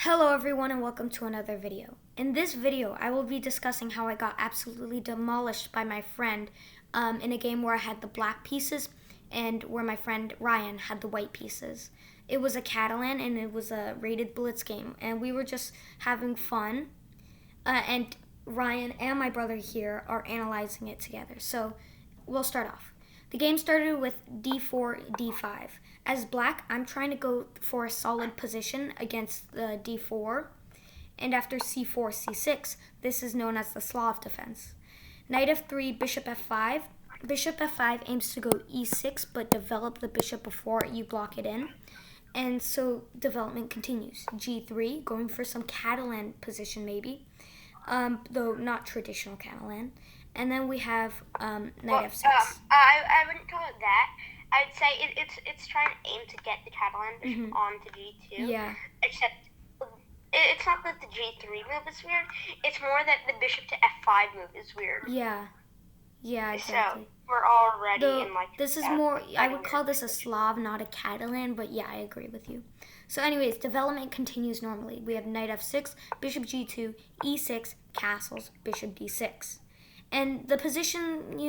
Hello everyone and welcome to another video. In this video, I will be discussing how I got absolutely demolished by my friend in a game where I had the black pieces and where my friend Ryan had the white pieces. It was a Catalan and it was a rated blitz game and we were just having fun and Ryan and my brother here are analyzing it together. So we'll start off. The game started with d4, d5. As black, I'm trying to go for a solid position against the d4. And after c4, c6, this is known as the Slav defense. Knight f3, bishop f5. Bishop f5 aims to go e6, but develop the bishop before you block it in. And so development continues. g3, going for some Catalan position maybe, though not traditional Catalan. And then we have knight f6. I wouldn't call it that. I'd say it's trying to aim to get the Catalan bishop onto g2. Yeah. Except it's not that the g3 move is weird. It's more that the bishop to f5 move is weird. Yeah. Yeah, exactly. So we're already in like. This is more. I would call this a Slav, not a Catalan. But yeah, I agree with you. So, anyways, development continues normally. We have knight f6, bishop g2, e6, castles, bishop d6. And the position,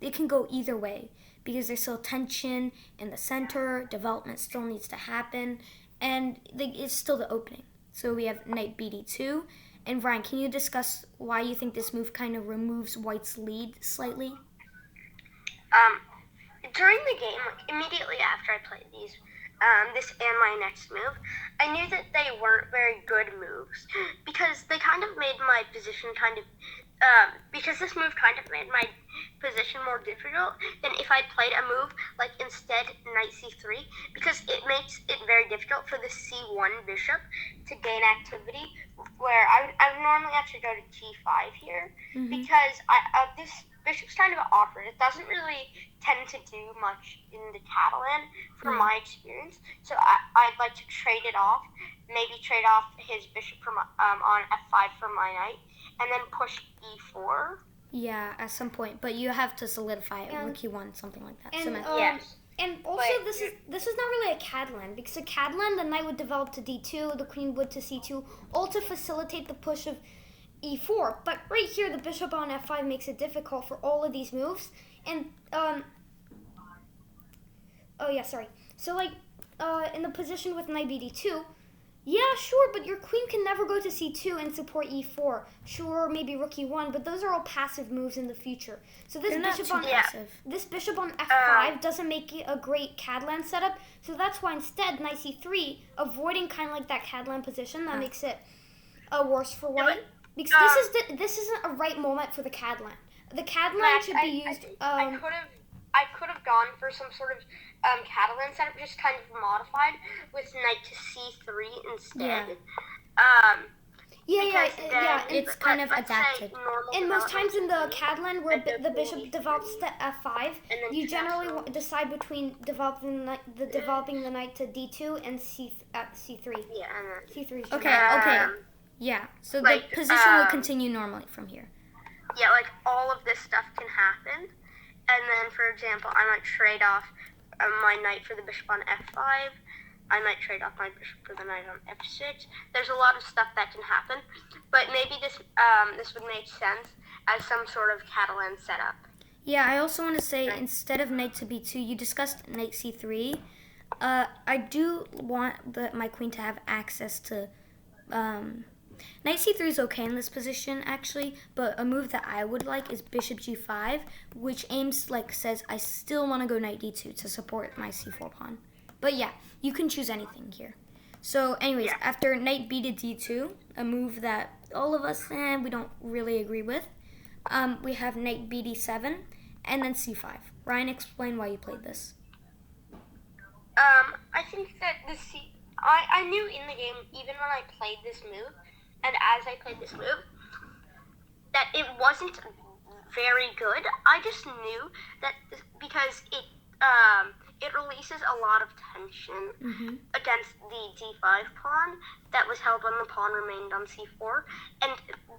it can go either way because there's still tension in the center, development still needs to happen, and it's still the opening. So we have knight bd2. And Ryan, can you discuss why you think this move kind of removes white's lead slightly? During the game, like immediately after I played this and my next move, I knew that they weren't very good moves because they kind of made my position because this move kind of made my position more difficult than if I'd played a move like instead knight c3, because it makes it very difficult for the c1 bishop to gain activity, where I would normally actually go to g5 here because this bishop's kind of awkward. It doesn't really tend to do much in the Catalan from my experience, so I'd like to trade it off, maybe trade off his bishop from on f5 for my knight, and then push e4. Yeah, at some point, but you have to solidify it, rook e1, something like that. Yes. And also, this is not really a Catalan, because a Catalan, the knight would develop to d2, the queen would to c2, all to facilitate the push of e4. But right here, the bishop on f5 makes it difficult for all of these moves. And So in the position with knight bd2. Yeah, sure, but your queen can never go to c2 and support e4. Sure, maybe rook e1, but those are all passive moves in the future. So this bishop on f5 doesn't make it a great Catalan setup. So that's why instead knight c3, avoiding kind of like that Catalan position, that makes it worse for white. Because this isn't a right moment for the Catalan. The Catalan should be used. I could have gone for some sort of Catalan setup, just kind of modified with knight to c3 instead. It's kind of adapted. And most times in the Catalan, where the bishop develops to f5, you generally decide between developing the knight to d2 and c3. Yeah. C3 is okay. Yeah. So the position will continue normally from here. Yeah, like all of this stuff can happen. And then, for example, I might trade off my knight for the bishop on f5. I might trade off my bishop for the knight on f6. There's a lot of stuff that can happen, but maybe this would make sense as some sort of Catalan setup. Yeah, I also want to say, instead of knight to b2, you discussed knight c3. I do want my queen to have access to... Knight c3 is okay in this position, actually, but a move that I would like is bishop g5, which says I still want to go knight d2 to support my c4 pawn. But yeah, you can choose anything here. So anyways, after knight b to d2, a move that all of us, we don't really agree with, we have knight b d7, and then c5. Ryan, explain why you played this. I think that I knew in the game, even when I played this move, and as I played this move, that it wasn't very good. I just knew that because it releases a lot of tension against the d5 pawn that was held when the pawn remained on c4, and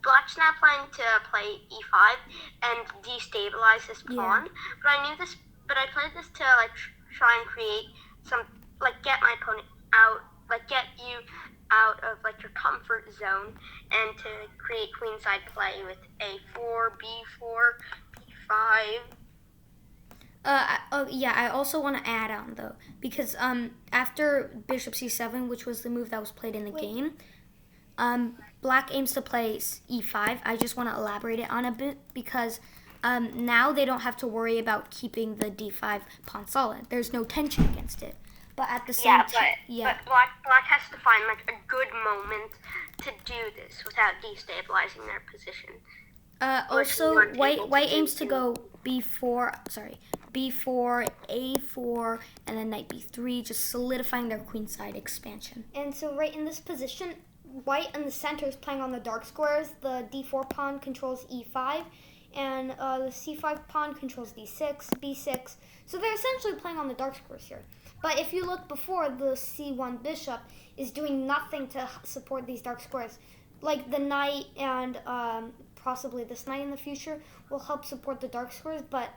Black's now planning to play e5 and destabilize this pawn. But I knew this. But I played this to try and create some get my opponent out, get you out of like your comfort zone and to create queenside play with a4, b4, b5. Yeah, I also want to add on though, because after bishop c7, which was the move that was played in the game, black aims to play e5. I just want to elaborate it on a bit because now they don't have to worry about keeping the d5 pawn solid. There's no tension against it. But at the same time, but black has to find like a good moment to do this without destabilizing their position. Also, white aims to go b4, a4, and then knight b3, just solidifying their queenside expansion. And so right in this position, white in the center is playing on the dark squares. The d4 pawn controls e5, and the c5 pawn controls d6, b6. So they're essentially playing on the dark squares here. But if you look before, the c1 bishop is doing nothing to support these dark squares. Like the knight and possibly this knight in the future will help support the dark squares, but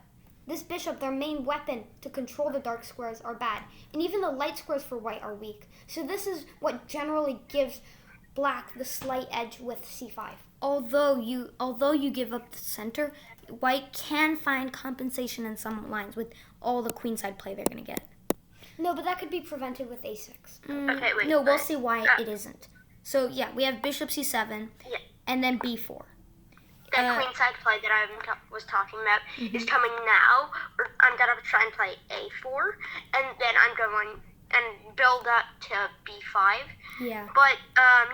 this bishop, their main weapon to control the dark squares, are bad. And even the light squares for white are weak. So this is what generally gives black the slight edge with c5. Although you give up the center, white can find compensation in some lines with all the queenside play they're going to get. No, but that could be prevented with a6. Okay, wait. No, we'll see why it isn't. So yeah, we have bishop c7, and then b4. The queenside play that I was talking about is coming now. I'm going to try and play a4, and then I'm going and build up to b5. Yeah. But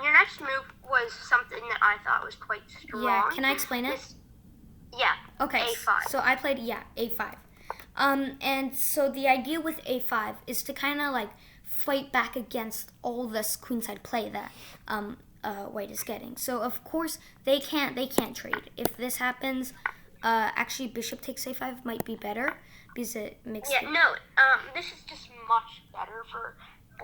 your next move was something that I thought was quite strong. Yeah, can I explain it? Yeah. Okay. a5. So I played, a5. And so the idea with a5 is to kind of like fight back against all this queenside play that white is getting. So of course they can't trade. If this happens, actually bishop takes a5 might be better because it makes this is just much better for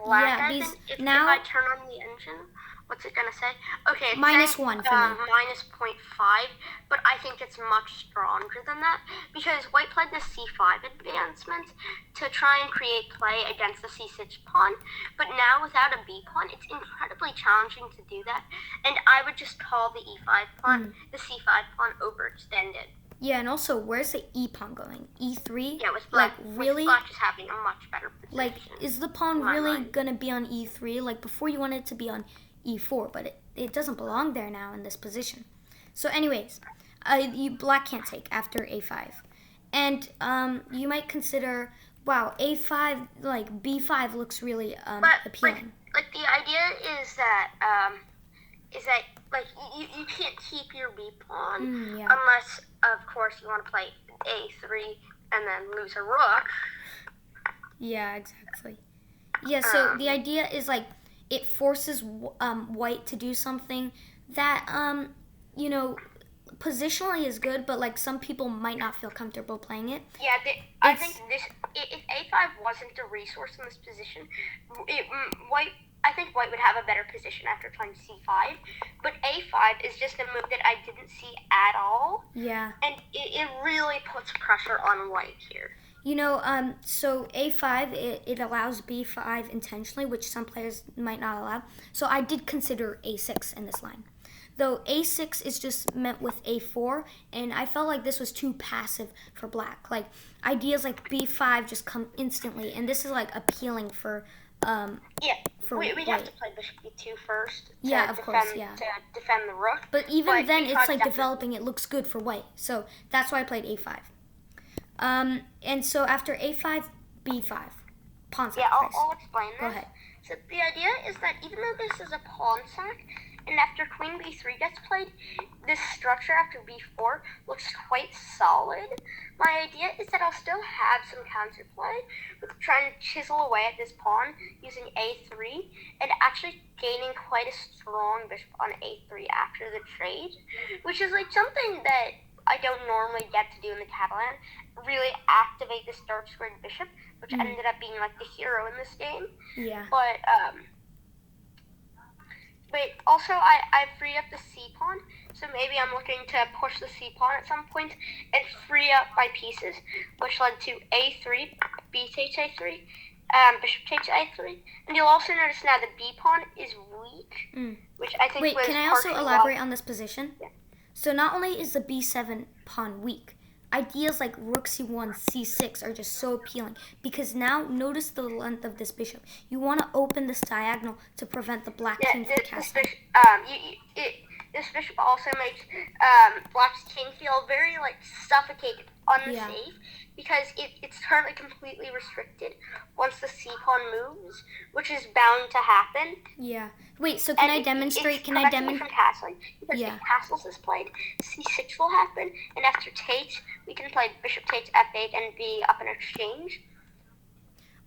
black. Yeah, I think if I turn on the engine, what's it gonna say? Okay, it's -1 saying, for me. minus 0.5, but I think it's much stronger than that because white played the c5 advancement to try and create play against the c6 pawn, but now without a b pawn, it's incredibly challenging to do that, and I would just call the e5 pawn, the c5 pawn overextended. Yeah, and also, where's the e pawn going? E3? Yeah, with black, really? With black is having a much better position. Like, is the pawn really gonna be on e3? Like, before you wanted it to be on e4, but it doesn't belong there now in this position. So anyways, black can't take after a5. And you might consider, wow, a5, like, b5 looks really appealing. Like, the idea is that, like, you can't keep your b pawn unless, of course, you want to play a3 and then lose a rook. Yeah, exactly. Yeah, so the idea is, like, it forces white to do something that, positionally is good, but, like, some people might not feel comfortable playing it. Yeah, I think if a5 wasn't a resource in this position, I think white would have a better position after playing c5, but a5 is just a move that I didn't see at all. Yeah. And it really puts pressure on white here. So a5, it allows b5 intentionally, which some players might not allow. So I did consider a6 in this line. Though a6 is just meant with a4, and I felt like this was too passive for black. Like, ideas like b5 just come instantly, and this is, like, appealing for we'd have to play bishop b2 first. Yeah, of course, to defend the rook. But even then, it's like developing. It looks good for white. So that's why I played a5. And so after a5, b5, pawn sacrifice. Yeah, I'll explain this. Go ahead. So the idea is that even though this is a pawn sack, and after queen b3 gets played, this structure after b4 looks quite solid. My idea is that I'll still have some counterplay with trying to chisel away at this pawn using a3 and actually gaining quite a strong bishop on a3 after the trade, which is like something that I don't normally get to do in the Catalan. Really activate this dark squared bishop, which ended up being like the hero in this game. Yeah. But also, I freed up the c pawn, so maybe I'm looking to push the c pawn at some point and free up my pieces, which led to a3, b takes a3, bishop takes a3. And you'll also notice now the b pawn is weak, which I think Wait, was can I also partially elaborate on this position? Yeah. So not only is the b7 pawn weak, ideas like rook c1, c6 are just so appealing because now notice the length of this bishop. You want to open this diagonal to prevent the black king from castling. This bishop also makes black's king feel very like suffocated, unsafe, because it's currently completely restricted once the c pawn moves, which is bound to happen. Yeah. Wait, so can I demonstrate? Can I demonstrate from castling? Because if castles is played, c6 will happen, and after takes, we can play bishop takes f8 and b up in exchange.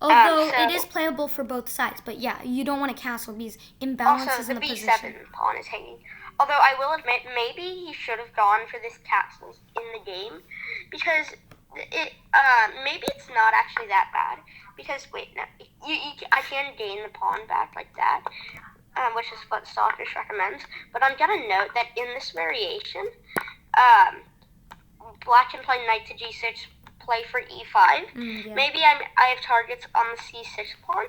Although it is playable for both sides, but yeah, you don't want to castle because imbalances in the position. Also, the b7 pawn is hanging. Although I will admit, maybe he should have gone for this castles in the game, because maybe it's not actually that bad. Because wait, no, I can gain the pawn back like that, which is what Stockfish recommends. But I'm gonna note that in this variation, black can play knight to g6, play for e5. Maybe I have targets on the c6 pawn,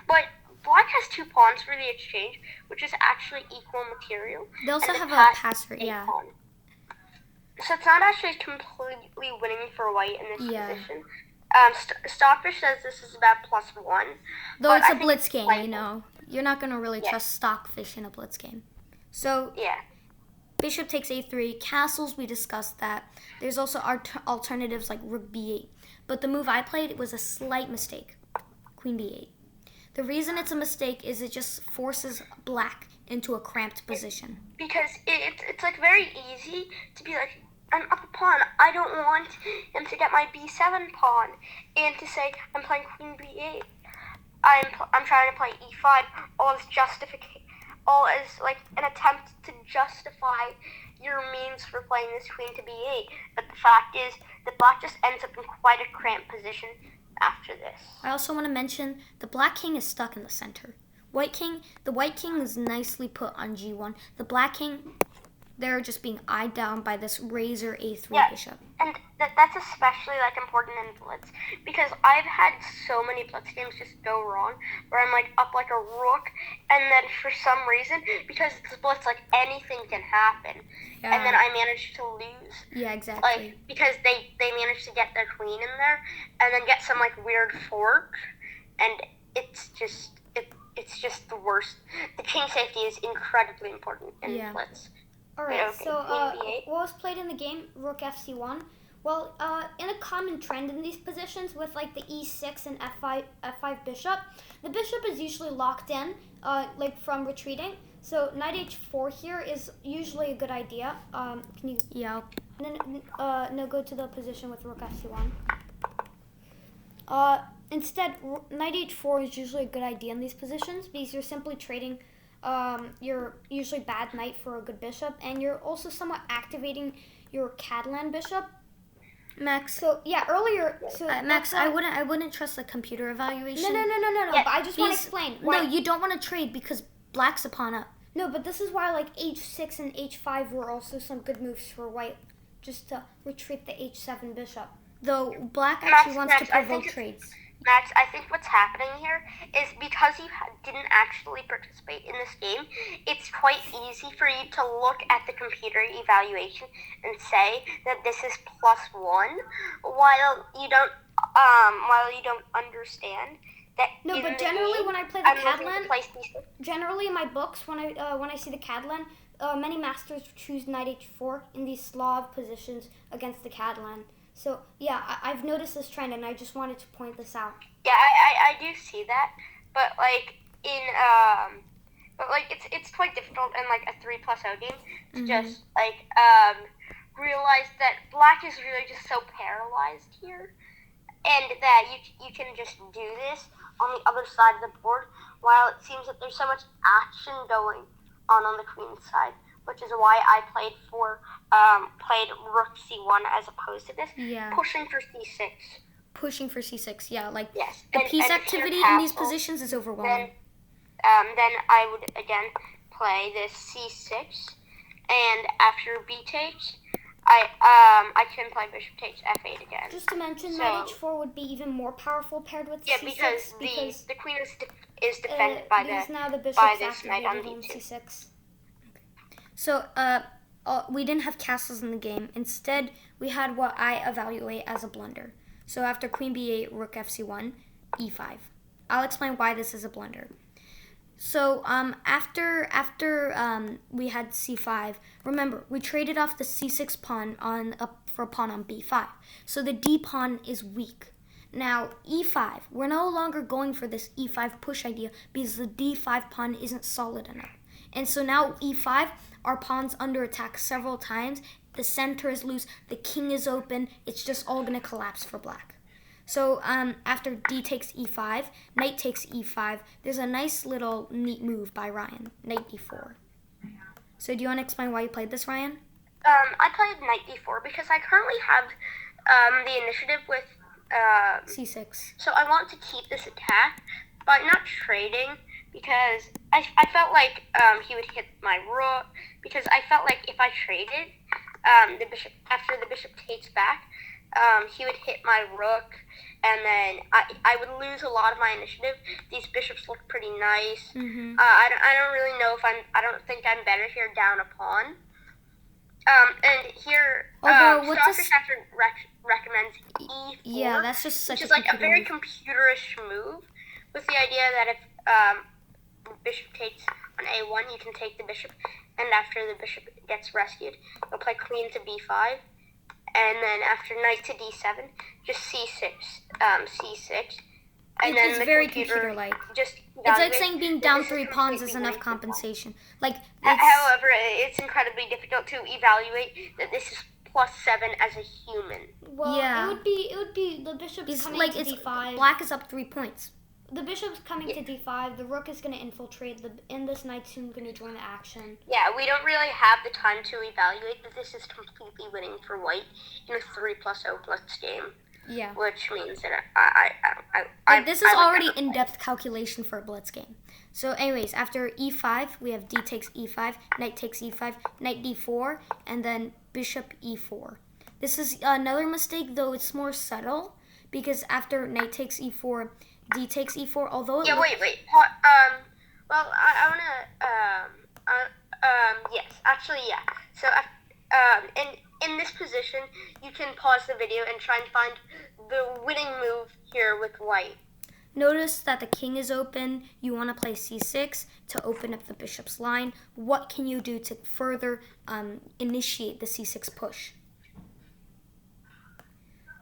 but black has two pawns for the exchange, which is actually equal material. They also have a passer, pawn. So it's not actually completely winning for white in this position. Stockfish says this is about +1. Though it's a blitz game, you know. You're not going to really trust Stockfish in a blitz game. So, bishop takes a3. Castles, we discussed that. There's also alternatives like rook b8. But the move I played was a slight mistake. Queen b8. The reason it's a mistake is it just forces black into a cramped position. Because it's like very easy to be like, I'm up a pawn. I don't want him to get my b7 pawn, and to say I'm playing queen b8. I'm trying to play e5. All is like an attempt to justify your means for playing this queen to b8. But the fact is that black just ends up in quite a cramped position after this. I also want to mention the black king is stuck in the center. The white king is nicely put on g1. The black king, they're just being eyed down by this razor a3 bishop. And that's especially like important in blitz, because I've had so many blitz games just go wrong where I'm like up like a rook, and then for some reason, because it's blitz, like anything can happen, and then I manage to lose. Yeah, exactly. Like because they managed to get their queen in there and then get some like weird fork, and it's just the worst. The king safety is incredibly important in blitz. Alright, so what was played in the game? Rook fc1. Well, in a common trend in these positions with like the e6 and f5 bishop, the bishop is usually locked in, like from retreating. So knight h4 here is usually a good idea. Can you? Yeah. No, go to the position with rook fc1. Instead, knight h4 is usually a good idea in these positions because you're simply trading your usually bad knight for a good bishop, and you're also somewhat activating your Catalan bishop. Max. So yeah, earlier. So Max, I wouldn't trust the computer evaluation. No. Yeah, but I just want to explain. No, you don't want to trade because black's a pawn up. No, but this is why like h6 and h5 were also some good moves for white, just to retreat the h7 bishop. Though black actually wants to provoke trades. Max, I think what's happening here is because you didn't actually participate in this game, it's quite easy for you to look at the computer evaluation and say that this is +1, while you don't understand that. No, but generally when I play the Catalan, generally in my books when I see the Catalan, many masters choose knight h4 in these Slav positions against the Catalan. So yeah, I've noticed this trend, and I just wanted to point this out. Yeah, I do see that, but it's quite difficult in like a 3+0 game to just realize that black is really just so paralyzed here, and that you can just do this on the other side of the board, while it seems that there's so much action going on the queen side, which is why I played rook c1 as opposed to this. Yeah. Pushing for c6. Pushing for c6, yeah. Like yes. The piece activity in these positions is overwhelming. Then I would again play this c6, and after b takes, I can play bishop takes f8 again. Just to mention, So- knight h4 would be even more powerful paired with Yeah, c6 because the queen is defended by because the now the bishop's by this knight on activated on d2. c6. So we didn't have castles in the game. Instead, we had what I evaluate as a blunder. So after queen b8, rook fc1, e5. I'll explain why this is a blunder. So after we had c5, remember we traded off the c6 pawn for a pawn on b5. So the d pawn is weak. Now e5, we're no longer going for this e5 push idea because the d5 pawn isn't solid enough. And so now e5, our pawn's under attack several times. The center is loose. The king is open. It's just all gonna collapse for black. So after d takes e5, knight takes e5, there's a nice little neat move by Ryan, knight d4. So do you want to explain why you played this, Ryan? I played knight d4 because I currently have the initiative with c6. So I want to keep this attack by not trading because I felt like he would hit my rook because I felt like if I traded the bishop after the bishop takes back, he would hit my rook, and then I would lose a lot of my initiative. These bishops look pretty nice. Mm-hmm. I don't really know if I don't think I'm better here down a pawn. And here, Soccer Chapter recommends e4. Yeah, that's just such which is like a very computerish move, with the idea that if bishop takes on a1, you can take the bishop, and after the bishop gets rescued, you'll play queen to b5. And then after knight to d7, just c6, c6. And then it's the very computer-like. It's like saying being down 3 pawns is enough compensation. However, it's incredibly difficult to evaluate that this is +7 as a human. Well, Yeah. it would be the bishop's coming to d5. Black is up 3 points. The bishop's coming to d5. The rook is going to infiltrate. And this knight's soon going to join the action. Yeah, we don't really have the time to evaluate that this is completely winning for white in a 3+0+ game. Yeah. Which means that I this is already in-depth calculation for a blitz game. So anyways, after e5, we have d takes e5, knight takes e5, knight d4, and then bishop e4. This is another mistake, though it's more subtle, because after knight takes e4, d takes e4, although wait. Well, I wanna yes, actually, yeah. So in this position, you can pause the video and try and find the winning move here with white. Notice that the king is open. You want to play c6 to open up the bishop's line. What can you do to further initiate the c6 push?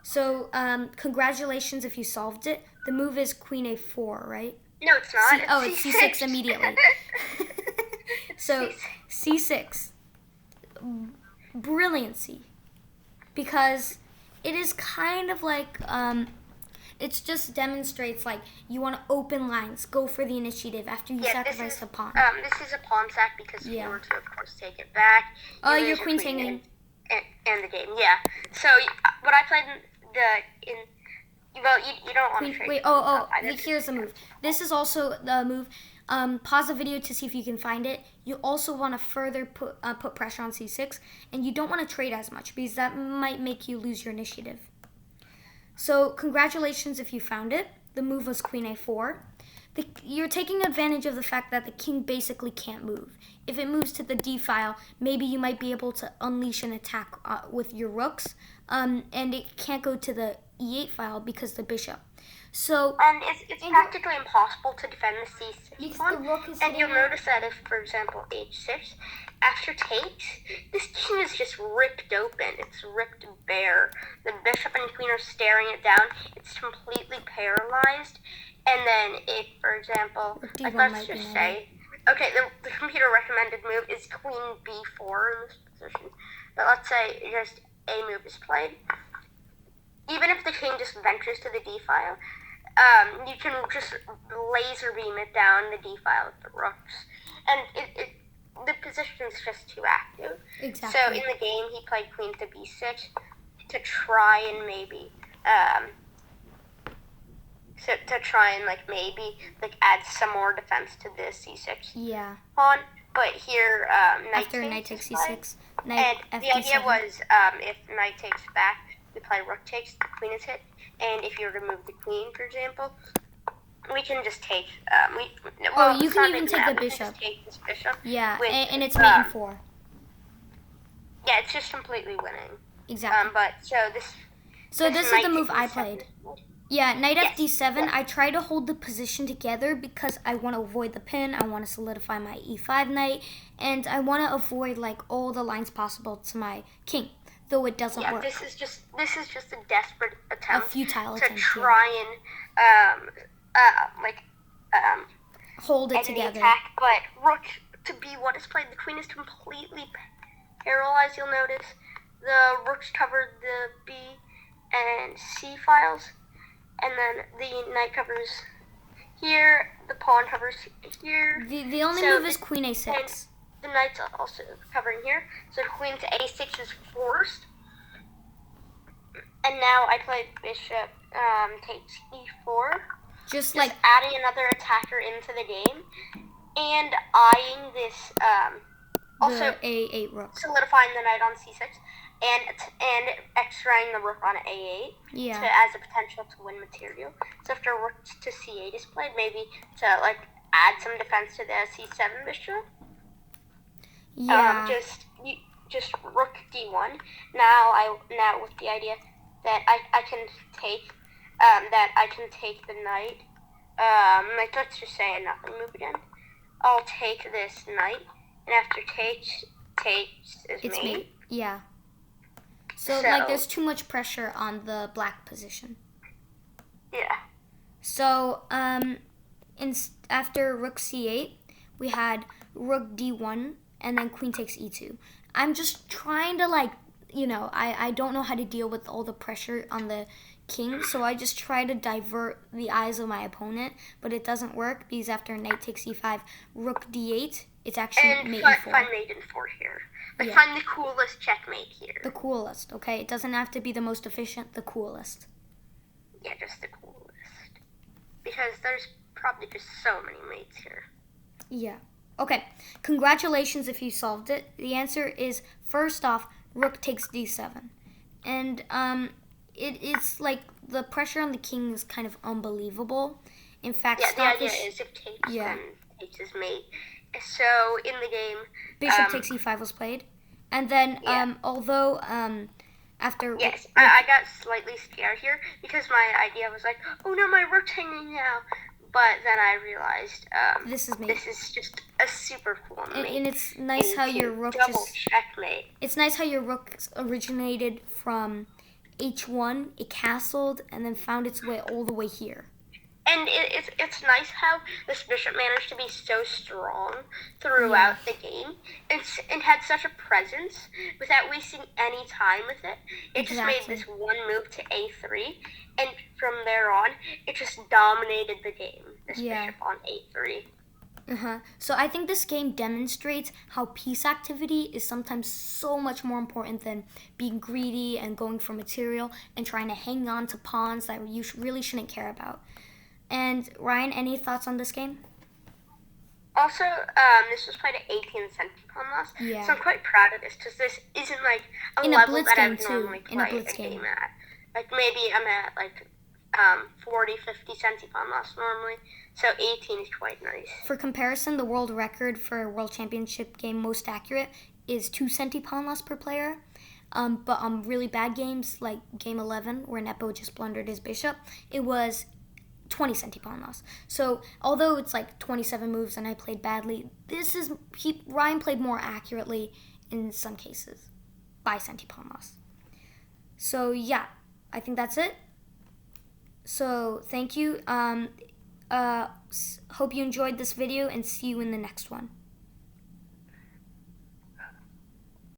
So congratulations if you solved it. The move is queen a4, right? No, it's not. It's c6 immediately. So c6. Brilliancy. Because it is kind of like, it just demonstrates like you want to open lines, go for the initiative after you sacrifice the pawn. This is a pawn sack because if you were to, of course, take it back. Your queen's hanging. And the game, yeah. So what I played well, you don't want to trade. Here's the move. This is also the move. Pause the video to see if you can find it. You also want to further put pressure on c6, and you don't want to trade as much because that might make you lose your initiative. So congratulations if you found it. The move was queen a4. You're taking advantage of the fact that the king basically can't move. If it moves to the d file, maybe you might be able to unleash an attack with your rooks, and it can't go to the e8 file because the bishop. So and it's practically impossible to defend the c6 pawn. And you'll notice that if, for example, h6, after takes, this king is just ripped open. It's ripped bare. The bishop and queen are staring it down. It's completely paralyzed. And then if, for example, like let's just say, okay, the computer recommended move is queen b4 in this position. But let's say just a move is played. Even if the king just ventures to the d file, you can just laser beam it down the d file with the rooks, and the position is just too active. Exactly. So in the game, he played queen to b6 to try and maybe add some more defense to this c6 yeah. pawn. But here, After knight takes c6, Knight And the FD7. idea was, if knight takes back, we play rook takes, the queen is hit, and if you were to move the queen, for example, we can just take. You can even take the we can bishop. just take this bishop. Yeah, with, and it's mate in 4. Yeah, it's just completely winning. Exactly. But this is knight the move takes I E7. played. Yeah, knight Yes, FD7, yeah. I try to hold the position together because I want to avoid the pin, I want to solidify my E5 knight, and I want to avoid like all the lines possible to my king, though it doesn't work. This is just a desperate A attempt futile to attempt. try and Hold it enemy together. attack, but rook to B1 is played. The queen is completely paralyzed. You'll notice the rooks covered the B and C files, and then the knight covers here. The pawn covers here. The only So move is queen A6. The knight's also covering here, so queen to A6 is forced. And now I play bishop takes E4. Just Just like adding another attacker into the game, and eyeing this, also the A8 rook. solidifying the knight on C6, and extracting the rook on A8 Yeah. as a potential to win material. So after rook to C8 is played, maybe to add some defense to the C7 bishop. Yeah. Just rook D1. Now with the idea that I can take. That I can take the knight. Let's just say a nothing move again. I'll take this knight, and after takes is It's mate. mate. Yeah. So there's too much pressure on the black position. Yeah. So after rook C8, we had rook D1, and then queen takes E2. I'm just trying to I don't know how to deal with all the pressure on the king, so I just try to divert the eyes of my opponent, but it doesn't work because after knight takes E5, rook D8, it's actually And mate find E4. mate in 4 here. Yeah. Find the coolest checkmate here. The coolest, okay? It doesn't have to be the most efficient, the coolest. Yeah, just the coolest. Because there's probably just so many mates here. Yeah. Okay, congratulations if you solved it. The answer is, first off, rook takes D7. And it's like the pressure on the king is kind of unbelievable. In fact, Yeah, the idea Stockfish is if takes, Yeah. then takes his mate. So in the game, bishop takes E5 was played. And then Yeah. although after yes, I got slightly scared here because my idea was like, oh no, my rook's hanging now. But then I realized this is mate. this is just a super cool mate. And it's nice how your rook double checkmate. It's nice how your rook originated from H1, it castled, and then found its way all the way here. And it's nice how this bishop managed to be so strong throughout the game and had such a presence without wasting any time with it. It just made Exactly. this one move to A3, and from there on, it just dominated the game. This Yeah. bishop on A3. So I think this game demonstrates how piece activity is sometimes so much more important than being greedy and going for material and trying to hang on to pawns that you really shouldn't care about. And Ryan, any thoughts on this game? Also, this was played at 18 centipon loss, Yeah. so I'm quite proud of this because this isn't like a In a level blitz that I game, would too. normally In a play blitz a game. game at. Like maybe I'm at 40, 50 centipon loss normally, so 18 is quite nice. For comparison, the world record for a world championship game most accurate is 2 centipon loss per player. But on really bad games like game 11, where Nepo just blundered his bishop, it was 20 centipon loss. So although it's like 27 moves and I played badly, Ryan played more accurately in some cases by centipon loss. So yeah, I think that's it. So thank you. Hope you enjoyed this video and see you in the next one.